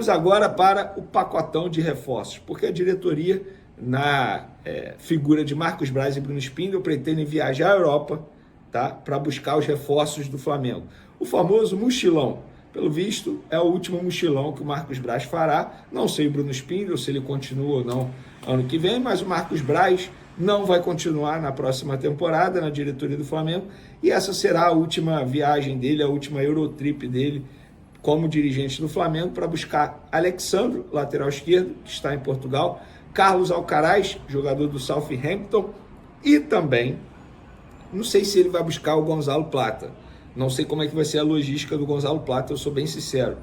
Vamos agora para o pacotão de reforços, porque a diretoria, na figura de Marcos Braz e Bruno Spindel, pretende viajar à Europa, tá, para buscar os reforços do Flamengo. O famoso mochilão. Pelo visto, é o último mochilão que o Marcos Braz fará. Não sei o Bruno Spindel, se ele continua ou não ano que vem, mas o Marcos Braz não vai continuar na próxima temporada na diretoria do Flamengo, e essa será a última viagem dele, a última Eurotrip dele como dirigente do Flamengo, para buscar Alexandro, lateral esquerdo, que está em Portugal, Carlos Alcaraz, jogador do Southampton, e também, não sei se ele vai buscar o Gonzalo Plata, não sei como é que vai ser a logística do Gonzalo Plata, eu sou bem sincero,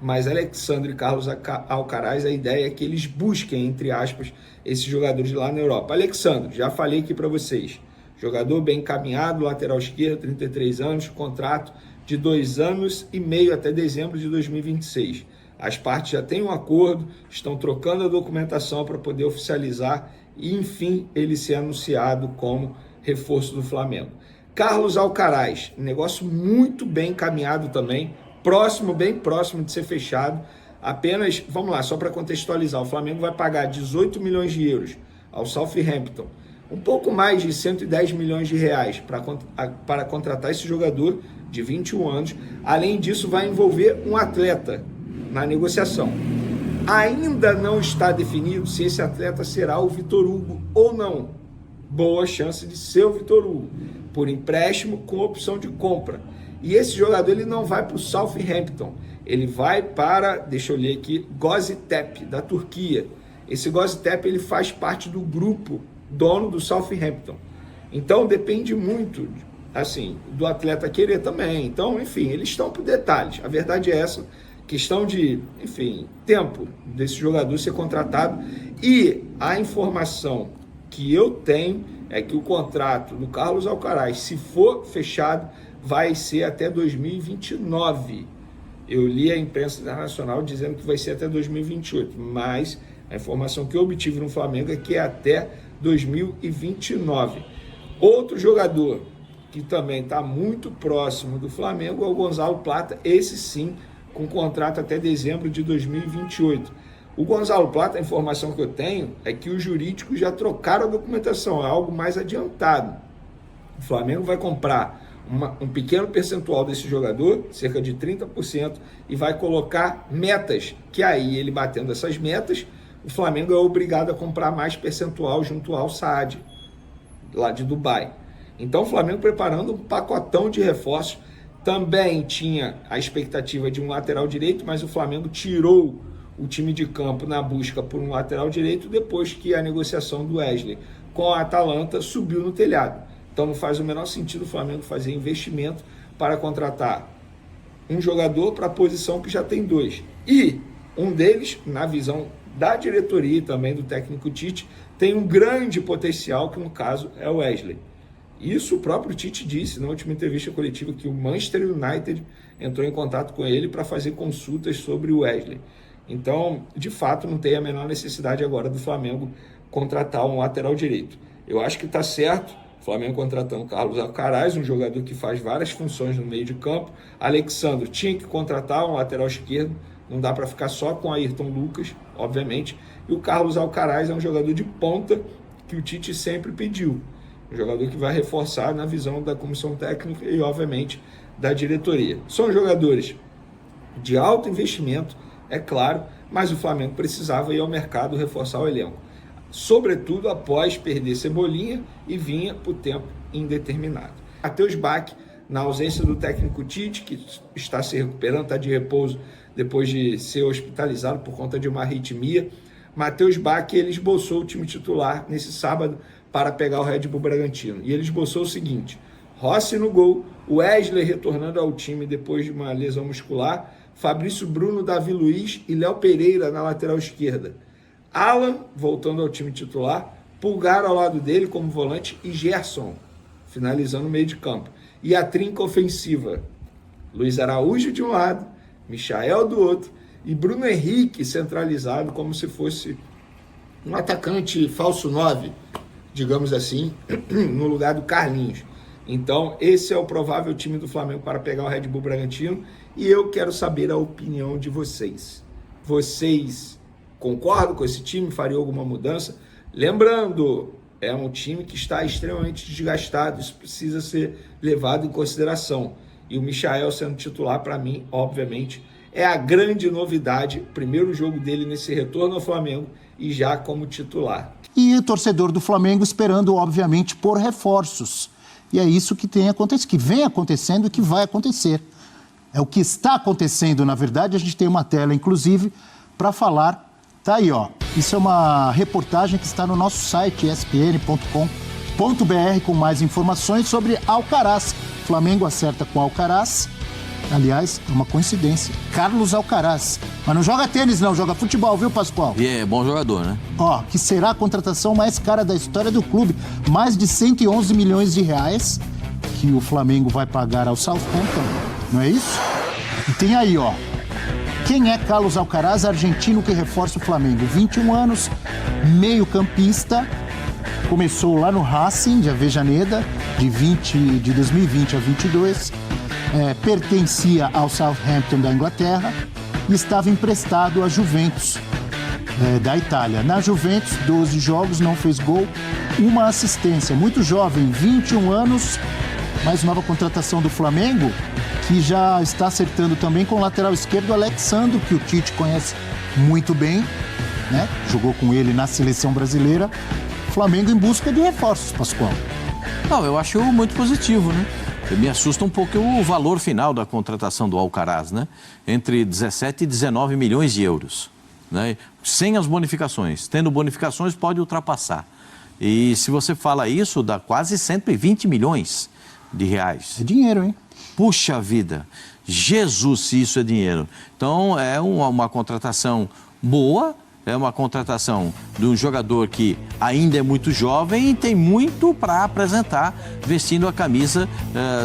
mas Alexandre e Carlos Alcaraz, a ideia é que eles busquem, entre aspas, esses jogadores lá na Europa. Alexandre, já falei aqui para vocês, jogador bem encaminhado, lateral esquerdo, 33 anos, contrato de 2 anos e meio até dezembro de 2026. As partes já têm um acordo, estão trocando a documentação para poder oficializar e, enfim, ele ser anunciado como reforço do Flamengo. Carlos Alcaraz, negócio muito bem encaminhado também, bem próximo de ser fechado. Apenas, vamos lá, só para contextualizar, o Flamengo vai pagar 18 milhões de euros ao Southampton, um pouco mais de 110 milhões de reais para contratar esse jogador de 21 anos. Além disso, vai envolver um atleta na negociação. Ainda não está definido se esse atleta será o Vitor Hugo ou não. Boa chance de ser o Vitor Hugo, por empréstimo com opção de compra. E esse jogador ele não vai para o Southampton, ele vai para, deixa eu ler aqui, Gaziantep, da Turquia. Esse Gaziantep ele faz parte do grupo dono do Southampton. Então depende muito, assim, do atleta querer também. Então, enfim, eles estão por detalhes. A verdade é essa, questão de, enfim, tempo desse jogador ser contratado. E a informação que eu tenho é que o contrato do Carlos Alcaraz, se for fechado, vai ser até 2029. Eu li a imprensa internacional dizendo que vai ser até 2028, mas a informação que eu obtive no Flamengo é que é até 2029. Outro jogador que também está muito próximo do Flamengo é o Gonzalo Plata, esse sim, com contrato até dezembro de 2028. O Gonzalo Plata, a informação que eu tenho é que os jurídicos já trocaram a documentação, é algo mais adiantado. O Flamengo vai comprar um pequeno percentual desse jogador, cerca de 30%, e vai colocar metas, que aí ele batendo essas metas, o Flamengo é obrigado a comprar mais percentual junto ao Saad, lá de Dubai. Então o Flamengo preparando um pacotão de reforços. Também tinha a expectativa de um lateral direito, mas o Flamengo tirou o time de campo na busca por um lateral direito depois que a negociação do Wesley com a Atalanta subiu no telhado. Então não faz o menor sentido o Flamengo fazer investimento para contratar um jogador para a posição que já tem 2. E um deles, na visão da diretoria e também do técnico Tite, tem um grande potencial, que no caso é o Wesley. Isso o próprio Tite disse na última entrevista coletiva, que o Manchester United entrou em contato com ele para fazer consultas sobre o Wesley. Então, de fato, não tem a menor necessidade agora do Flamengo contratar um lateral direito. Eu acho que está certo o Flamengo contratando Carlos Alcaraz, um jogador que faz várias funções no meio de campo. Alexandre tinha que contratar um lateral esquerdo, não dá para ficar só com Ayrton Lucas, obviamente. E o Carlos Alcaraz é um jogador de ponta que o Tite sempre pediu. Um jogador que vai reforçar na visão da comissão técnica e, obviamente, da diretoria. São jogadores de alto investimento, é claro, mas o Flamengo precisava ir ao mercado reforçar o elenco. Sobretudo após perder Cebolinha e vinha por tempo indeterminado. Matheus Bac, na ausência do técnico Tite, que está se recuperando, está de repouso depois de ser hospitalizado por conta de uma arritmia. Matheus Bac, ele esboçou o time titular nesse sábado para pegar o Red Bull Bragantino. E ele esboçou o seguinte: Rossi no gol, Wesley retornando ao time depois de uma lesão muscular, Fabrício Bruno, Davi Luiz e Léo Pereira na lateral esquerda. Alan voltando ao time titular, Pulgar ao lado dele como volante e Gerson finalizando o meio de campo. E a trinca ofensiva: Luiz Araújo de um lado, Michael do outro e Bruno Henrique centralizado como se fosse um atacante falso 9, digamos assim, no lugar do Carlinhos. Então, esse é o provável time do Flamengo para pegar o Red Bull Bragantino e eu quero saber a opinião de vocês. vocês concordam com esse time? Fariam alguma mudança? Lembrando, é um time que está extremamente desgastado, isso precisa ser levado em consideração. E o Michael sendo titular, para mim, obviamente, é a grande novidade. Primeiro jogo dele nesse retorno ao Flamengo e já como titular. E o torcedor do Flamengo esperando, obviamente, por reforços. E é isso que tem acontecido, que vem acontecendo e que vai acontecer. É o que está acontecendo, na verdade. A gente tem uma tela, inclusive, para falar. Tá aí, ó. Isso é uma reportagem que está no nosso site, espn.com.br, com mais informações sobre Alcaraz. Flamengo acerta com Alcaraz. Aliás, é uma coincidência. Carlos Alcaraz. Mas não joga tênis, não. Joga futebol, viu, Pascoal? E é bom jogador, né? Ó, que será a contratação mais cara da história do clube. Mais de 111 milhões de reais que o Flamengo vai pagar ao Southampton. Não é isso? E tem aí, ó. Quem é Carlos Alcaraz, argentino que reforça o Flamengo? 21 anos, meio-campista. Começou lá no Racing de Avejaneda, de 2020 a 22. Pertencia ao Southampton da Inglaterra e estava emprestado à Juventus da Itália. Na Juventus, 12 jogos, não fez gol, uma assistência. Muito jovem, 21 anos, mais nova contratação do Flamengo, que já está acertando também com o lateral esquerdo Alexandro, que o Tite conhece muito bem, né? Jogou com ele na seleção brasileira. Flamengo em busca de reforços, Pascoal. Não, eu acho muito positivo, né? Me assusta um pouco o valor final da contratação do Alcaraz, né? Entre 17 e 19 milhões de euros, né? Sem as bonificações. Tendo bonificações, pode ultrapassar. E se você fala isso, dá quase 120 milhões de reais. É dinheiro, hein? Puxa vida! Jesus, se isso é dinheiro. Então, é uma contratação boa. É uma contratação de um jogador que ainda é muito jovem e tem muito para apresentar vestindo a camisa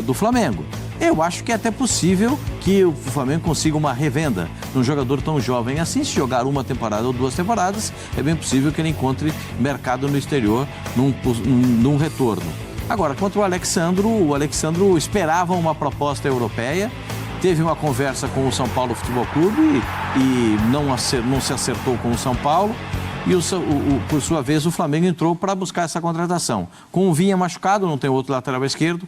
do Flamengo. Eu acho que é até possível que o Flamengo consiga uma revenda de um jogador tão jovem assim. Se jogar uma temporada ou 2 temporadas, é bem possível que ele encontre mercado no exterior num retorno. Agora, quanto ao Alexandro, o Alexandro esperava uma proposta europeia. Teve uma conversa com o São Paulo Futebol Clube e não se acertou com o São Paulo. E, por sua vez, o Flamengo entrou para buscar essa contratação. Com o Vinha machucado, não tem outro lateral esquerdo,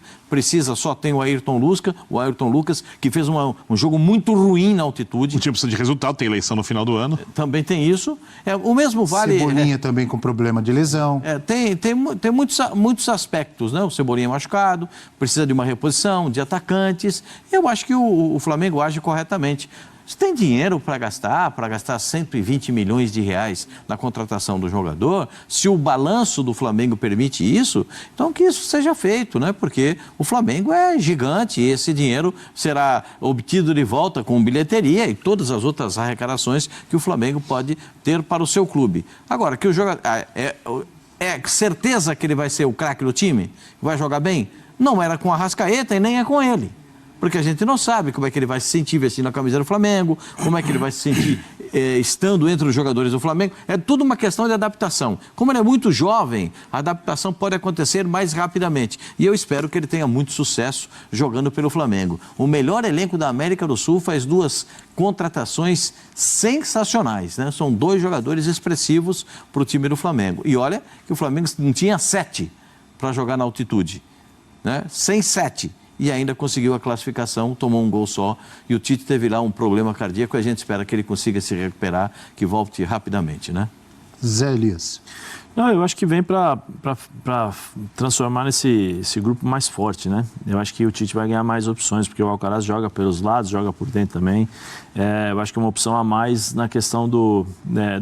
só tem o Ayrton Lucas, que fez um jogo muito ruim na altitude. O time precisa de resultado, tem eleição no final do ano. Também tem isso. O mesmo vale... Cebolinha também com problema de lesão. Tem muitos aspectos, né? O Cebolinha machucado, precisa de uma reposição, de atacantes. Eu acho que o Flamengo age corretamente. Você tem dinheiro para gastar 120 milhões de reais na contratação do jogador? Se o balanço do Flamengo permite isso, então que isso seja feito, né? Porque o Flamengo é gigante e esse dinheiro será obtido de volta com bilheteria e todas as outras arrecadações que o Flamengo pode ter para o seu clube. Agora, que o jogador... É certeza que ele vai ser o craque do time? Vai jogar bem? Não era com a Arrascaeta e nem é com ele. Porque a gente não sabe como é que ele vai se sentir vestindo a camisa do Flamengo, como é que ele vai se sentir estando entre os jogadores do Flamengo. É tudo uma questão de adaptação. Como ele é muito jovem, a adaptação pode acontecer mais rapidamente. E eu espero que ele tenha muito sucesso jogando pelo Flamengo. O melhor elenco da América do Sul faz 2 contratações sensacionais, né? São 2 jogadores expressivos para o time do Flamengo. E olha que o Flamengo não tinha 7 para jogar na altitude, né? Sem 7. E ainda conseguiu a classificação, tomou um gol só. E o Tite teve lá um problema cardíaco. A gente espera que ele consiga se recuperar, que volte rapidamente, né? Zé Elias. Não, eu acho que vem para transformar esse grupo mais forte, né? Eu acho que o Tite vai ganhar mais opções, porque o Alcaraz joga pelos lados, joga por dentro também. Eu acho que é uma opção a mais na questão do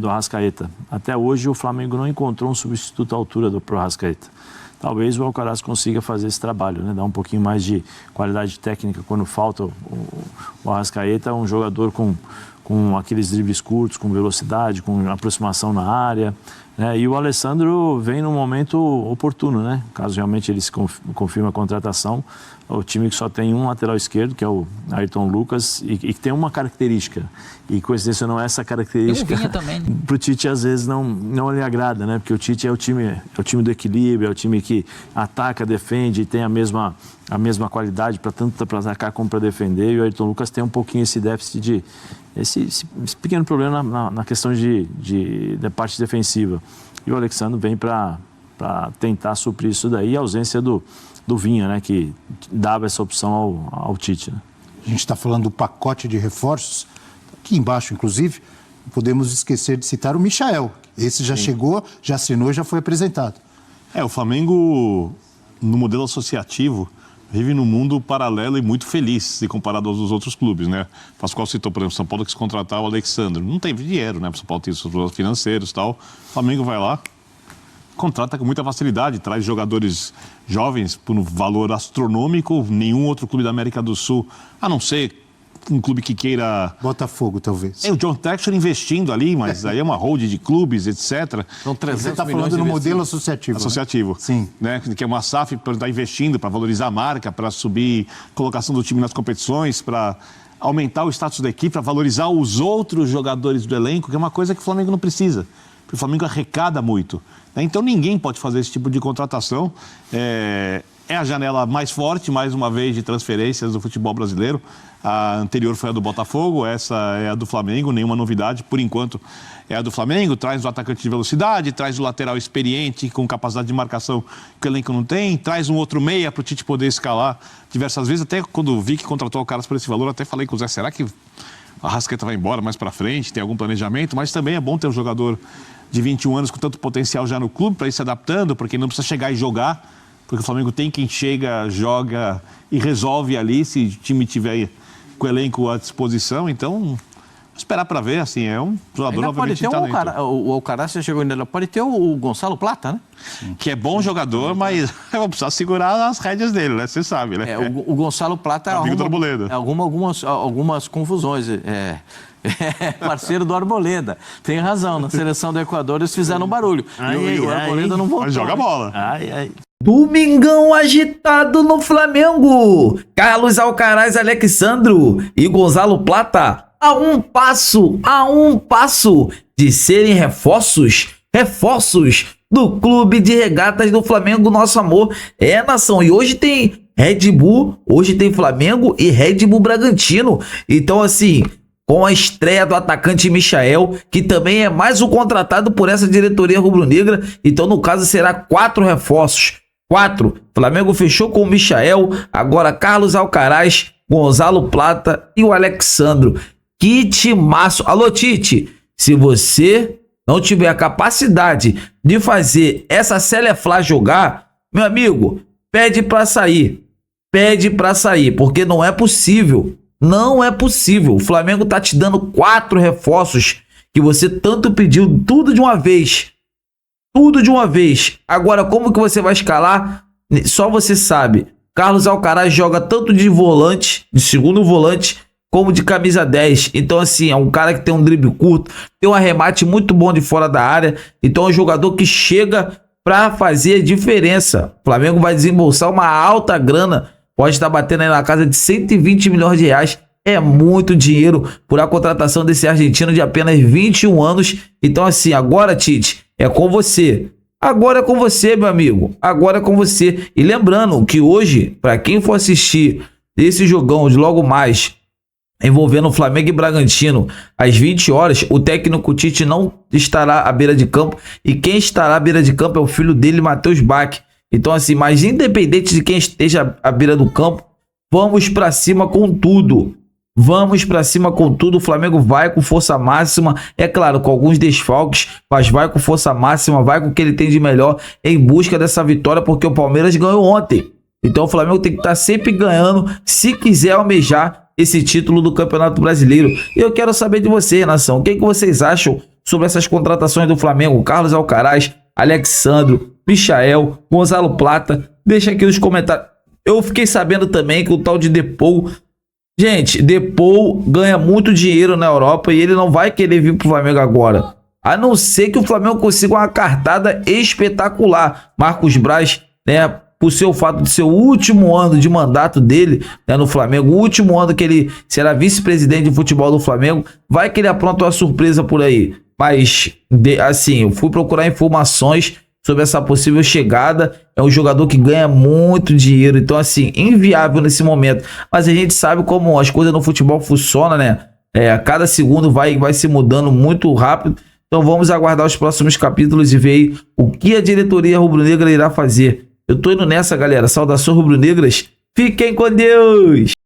Arrascaeta. Até hoje o Flamengo não encontrou um substituto à altura pro Arrascaeta. Talvez o Alcaraz consiga fazer esse trabalho, né? Dar um pouquinho mais de qualidade técnica quando falta o Arrascaeta, um jogador com aqueles dribles curtos, com velocidade, com aproximação na área, né? E o Alessandro vem num momento oportuno, né? Caso realmente ele se confirme a contratação, o time que só tem um lateral esquerdo, que é o Ayrton Lucas, e que tem uma característica, e coincidência não é essa característica, para o Tite às vezes não lhe agrada, né? Porque o Tite é o time do equilíbrio, é o time que ataca, defende, e tem a mesma qualidade tanto para atacar como para defender, e o Ayrton Lucas tem um pouquinho esse déficit esse pequeno problema na questão da parte defensiva. E o Alexandre vem para tentar suprir isso daí, e a ausência do Vinha, né, que dava essa opção ao Tite. Né? A gente está falando do pacote de reforços, aqui embaixo, inclusive, não podemos esquecer de citar o Michael. Esse já chegou, já assinou e já foi apresentado. O Flamengo, no modelo associativo, vive num mundo paralelo e muito feliz, se comparado aos outros clubes, né? Pascoal citou, por exemplo, São Paulo quis contratar o Alexandre. Não tem dinheiro, né? O São Paulo tem os problemas financeiros e tal. O Flamengo vai lá, contrata com muita facilidade, traz jogadores jovens por um valor astronômico. Nenhum outro clube da América do Sul, a não ser um clube que queira... Botafogo, talvez. O John Textor investindo ali, mas aí é uma holding de clubes, etc. São 300 Você está milhões falando no investidos. modelo associativo. Associativo. Né? Sim. Né? Que é uma SAF para estar investindo, para valorizar a marca, para subir a colocação do time nas competições, para aumentar o status da equipe, para valorizar os outros jogadores do elenco, que é uma coisa que o Flamengo não precisa. Porque o Flamengo arrecada muito. Né? Então ninguém pode fazer esse tipo de contratação. É a janela mais forte, mais uma vez, de transferências do futebol brasileiro. A anterior foi a do Botafogo, essa é a do Flamengo, nenhuma novidade, por enquanto é a do Flamengo. Traz o atacante de velocidade, traz o lateral experiente com capacidade de marcação que o elenco não tem, traz um outro meia para o Tite poder escalar diversas vezes. Até quando vi que contratou o Caras por esse valor, até falei com o Zé, será que a Arrascaeta vai embora mais para frente, tem algum planejamento? Mas também é bom ter um jogador de 21 anos com tanto potencial já no clube para ir se adaptando, porque não precisa chegar e jogar, porque o Flamengo tem quem chega, joga e resolve ali, se o time tiver com o elenco à disposição. Então, esperar para ver, assim, é um jogador Ainda obviamente pode ter de talento. o Alcaraz, você chegou ainda, pode ter o Gonçalo Plata, né? Que é bom jogador, mas vai precisar segurar as rédeas dele, né? Você sabe, né? O Gonçalo Plata Amigo do Arboleda. algumas confusões. Parceiro do Arboleda. Tem razão, na seleção do Equador eles fizeram um barulho. E o Arboleda não voltou. Mas joga bola. Domingão agitado no Flamengo. Carlos Alcaraz, Alexandro e Gonzalo Plata a um passo de serem reforços do Clube de Regatas do Flamengo, nosso amor. Nação, e hoje tem Red Bull, hoje tem Flamengo e Red Bull Bragantino. Então, assim, com a estreia do atacante Michael, que também é mais um contratado por essa diretoria rubro-negra. Então, no caso, será 4 reforços. 4. Flamengo fechou com o Michael, agora Carlos Alcaraz, Gonzalo Plata e o Alexandro. Que timaço. Alô, Tite, se você não tiver a capacidade de fazer essa Celeflá jogar, meu amigo, pede pra sair. Pede pra sair, porque não é possível. Não é possível. O Flamengo tá te dando 4 reforços que você tanto pediu, tudo de uma vez. Tudo de uma vez. Agora, como que você vai escalar? Só você sabe. Carlos Alcaraz joga tanto de volante, de segundo volante, como de camisa 10. Então, assim, é um cara que tem um drible curto, tem um arremate muito bom de fora da área. Então, é um jogador que chega para fazer a diferença. O Flamengo vai desembolsar uma alta grana. Pode estar batendo aí na casa de 120 milhões de reais. É muito dinheiro por a contratação desse argentino de apenas 21 anos. Então, assim, agora, Tite, é com você. Agora é com você, meu amigo. Agora é com você. E lembrando que hoje, para quem for assistir esse jogão de logo mais, envolvendo Flamengo e Bragantino, às 20 horas, o técnico Tite não estará à beira de campo. E quem estará à beira de campo é o filho dele, Matheus Bach. Então, assim, mas independente de quem esteja à beira do campo, vamos para cima com tudo. Vamos pra cima com tudo. O Flamengo vai com força máxima, é claro, com alguns desfalques, mas vai com força máxima, vai com o que ele tem de melhor em busca dessa vitória, porque o Palmeiras ganhou ontem. Então o Flamengo tem que estar sempre ganhando se quiser almejar esse título do Campeonato Brasileiro. E eu quero saber de vocês, nação, o que vocês acham sobre essas contratações do Flamengo? Carlos Alcaraz, Alexandro, Michael, Gonzalo Plata, deixa aqui nos comentários. Eu fiquei sabendo também que o tal de Depou, gente, Depou ganha muito dinheiro na Europa e ele não vai querer vir pro Flamengo agora. A não ser que o Flamengo consiga uma cartada espetacular. Marcos Braz, né, por seu fato de ser o último ano de mandato dele, né, no Flamengo, o último ano que ele será vice-presidente de futebol do Flamengo, vai que ele apronta uma surpresa por aí. Mas, assim, eu fui procurar informações sobre essa possível chegada. É um jogador que ganha muito dinheiro, então, assim, inviável nesse momento. Mas a gente sabe como as coisas no futebol funcionam, né? A cada segundo vai se mudando muito rápido. Então vamos aguardar os próximos capítulos e ver aí o que a diretoria rubro-negra irá fazer. Eu tô indo nessa, galera. Saudações rubro-negras. Fiquem com Deus!